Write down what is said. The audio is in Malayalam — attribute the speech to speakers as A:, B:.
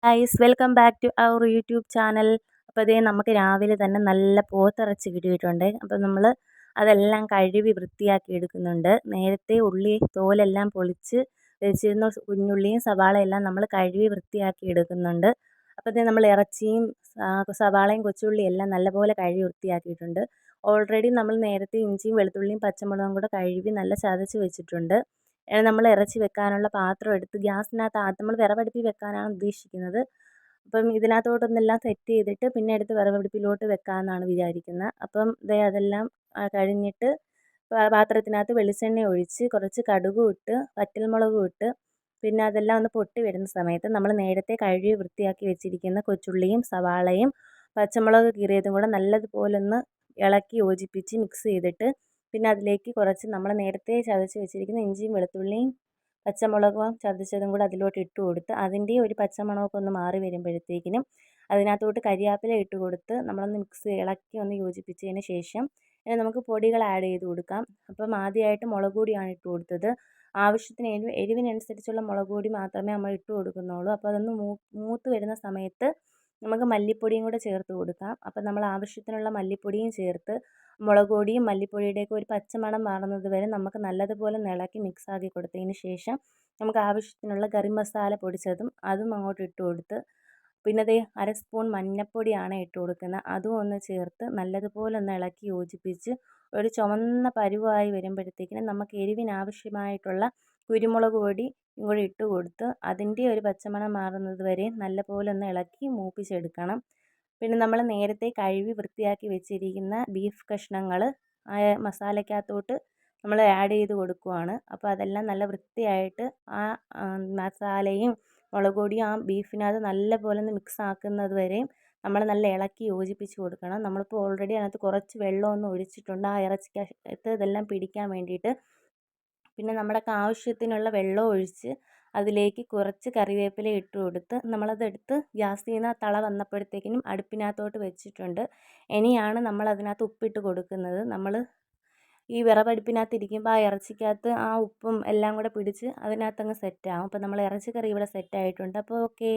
A: Guys welcome back to our YouTube channel. അപ്പോൾ ഇതേ നമുക്ക് രാവിലെ തന്നെ നല്ല പോത്തിറച്ചി കിട്ടിയിട്ടുണ്ട്. അപ്പോൾ നമ്മൾ അതെല്ലാം കഴുകി വൃത്തിയാക്കി എടുക്കുന്നുണ്ട്. നേരത്തെ ഉള്ളി തോലെല്ലാം പൊളിച്ച് വെച്ചിരുന്ന കുഞ്ഞുള്ളിയും സവാളയെല്ലാം നമ്മൾ കഴുകി വൃത്തിയാക്കി എടുക്കുന്നുണ്ട്. അപ്പോൾ ഇതേ നമ്മൾ ഇറച്ചിയും സവാളയും കൊച്ചുള്ളിയും എല്ലാം നല്ലപോലെ കഴുകി വൃത്തിയാക്കിയിട്ടുണ്ട്. ഓൾറെഡി നമ്മൾ നേരത്തെ ഇഞ്ചിയും വെളുത്തുള്ളിയും പച്ചമുളകും കൂടെ കഴുകി നല്ല ചതച്ച് വെച്ചിട്ടുണ്ട്. നമ്മൾ ഇറച്ചി വെക്കാനുള്ള പാത്രം എടുത്ത് ഗ്യാസിനകത്ത് നമ്മൾ വിറകടുപ്പിൽ വെക്കാനാണ് ഉദ്ദേശിക്കുന്നത്. അപ്പം ഇതിനകത്തോട്ടൊന്നെല്ലാം സെറ്റ് ചെയ്തിട്ട് പിന്നെ എടുത്ത് വിറകടുപ്പിലോട്ട് വെക്കാമെന്നാണ് വിചാരിക്കുന്നത്. അപ്പം ദേ അതെല്ലാം കഴിഞ്ഞിട്ട് പാത്രത്തിനകത്ത് വെളിച്ചെണ്ണ ഒഴിച്ച് കുറച്ച് കടുകും ഇട്ട് വറ്റൽമുളകും ഇട്ട് പിന്നെ അതെല്ലാം ഒന്ന് പൊട്ടി വരുന്ന സമയത്ത് നമ്മൾ നേരത്തെ കഴുകി വൃത്തിയാക്കി വെച്ചിരിക്കുന്ന കൊച്ചുള്ളിയും സവാളയും പച്ചമുളക് കീറിയതും കൂടെ നല്ലതുപോലെ ഒന്ന് ഇളക്കി യോജിപ്പിച്ച് മിക്സ് ചെയ്തിട്ട് പിന്നെ അതിലേക്ക് കുറച്ച് നമ്മൾ നേരത്തെ ചതച്ച് വെച്ചിരിക്കുന്ന ഇഞ്ചിയും വെളുത്തുള്ളിയും പച്ചമുളകും ചതച്ചതും കൂടെ അതിലോട്ട് ഇട്ട് കൊടുത്ത് അതിൻ്റെ ഒരു പച്ചമണമൊക്കെ ഒന്ന് മാറി വരുമ്പോഴത്തേക്കിനും അതിനകത്തോട്ട് കരിവേപ്പില ഇട്ട് കൊടുത്ത് നമ്മളൊന്ന് ഇളക്കി ഒന്ന് യോജിപ്പിച്ചതിന് ശേഷം നമുക്ക് പൊടികൾ ആഡ് ചെയ്ത് കൊടുക്കാം. അപ്പം ആദ്യമായിട്ട് മുളക് പൊടിയാണ് ഇട്ട് കൊടുത്തത്. ആവശ്യത്തിന് എരിവിനനുസരിച്ചുള്ള മുളക് പൊടി മാത്രമേ നമ്മൾ ഇട്ട് കൊടുക്കുന്നുള്ളൂ. അപ്പോൾ അതൊന്ന് മൂത്ത് വരുന്ന സമയത്ത് നമുക്ക് മല്ലിപ്പൊടിയും കൂടെ ചേർത്ത് കൊടുക്കാം. അപ്പം നമ്മൾ ആവശ്യത്തിനുള്ള മല്ലിപ്പൊടിയും ചേർത്ത് മുളക് പൊടിയും മല്ലിപ്പൊടിയുടെയൊക്കെ ഒരു പച്ചമണം മാറുന്നത് വരെ നമുക്ക് നല്ലതുപോലെ ഇളക്കി മിക്സാക്കി കൊടുത്തതിന് ശേഷം നമുക്ക് ആവശ്യത്തിനുള്ള ഗരം മസാല പൊടിച്ചതും അതും അങ്ങോട്ട് ഇട്ട് കൊടുത്ത് പിന്നെ ദേ 1/2 സ്പൂൺ മഞ്ഞൾപ്പൊടിയാണ് ഇട്ട് കൊടുക്കുന്നത്. അതും ഒന്ന് ചേർത്ത് നല്ലതുപോലെ ഒന്ന് ഇളക്കി യോജിപ്പിച്ച് ഒരു ചുവന്ന പരുവായി വരുമ്പോഴത്തേക്കിനും നമുക്ക് എരിവിനാവശ്യമായിട്ടുള്ള കുരുമുളക് പൊടി കൂടി ഇട്ട് കൊടുത്ത് അതിൻ്റെ ഒരു പച്ചമണം മാറുന്നത് വരെ നല്ലപോലെ ഒന്ന് ഇളക്കി മൂപ്പിച്ചെടുക്കണം. പിന്നെ നമ്മൾ നേരത്തെ കഴുകി വൃത്തിയാക്കി വെച്ചിരിക്കുന്ന ബീഫ് കഷ്ണങ്ങൾ ആ മസാലയ്ക്കകത്തോട്ട് നമ്മൾ ആഡ് ചെയ്ത് കൊടുക്കുവാണ്. അപ്പോൾ അതെല്ലാം നല്ല വൃത്തിയായിട്ട് ആ മസാലയും മുളക് പൊടിയും ആ ബീഫിനകത്ത് നല്ലപോലെ ഒന്ന് മിക്സ് ആക്കുന്നത് വരെയും നമ്മൾ നല്ല ഇളക്കി യോജിപ്പിച്ച് കൊടുക്കണം. നമ്മളിപ്പോൾ ഓൾറെഡി അതിനകത്ത് കുറച്ച് വെള്ളമൊന്നും ഒഴിച്ചിട്ടുണ്ട് ആ ഇറച്ചിക്കകത്ത് ഇതെല്ലാം പിടിക്കാൻ വേണ്ടിയിട്ട്. പിന്നെ നമ്മുടെ ആവശ്യത്തിനുള്ള വെള്ളം ഒഴിച്ച് അതിലേക്ക് കുറച്ച് കറിവേപ്പില ഇട്ട് കൊടുത്ത് നമ്മളതെടുത്ത് ഗ്യാസിൽ നിന്ന് തള വന്നപ്പോഴത്തേക്കിനും അടുപ്പിനകത്തോട്ട് വെച്ചിട്ടുണ്ട്. ഇനിയാണ് നമ്മൾ അതിനകത്ത് ഉപ്പിട്ട് കൊടുക്കുന്നത്. നമ്മൾ ഈ വിറകടുപ്പിനകത്ത് ഇരിക്കുമ്പോൾ ആ ഇറച്ചിക്കകത്ത് ആ ഉപ്പും എല്ലാം കൂടെ പിടിച്ച് അതിനകത്തങ്ങ് സെറ്റാകും. അപ്പോൾ നമ്മൾ ഇറച്ചിക്കറി ഇവിടെ സെറ്റായിട്ടുണ്ട്. അപ്പോൾ ഓക്കേ.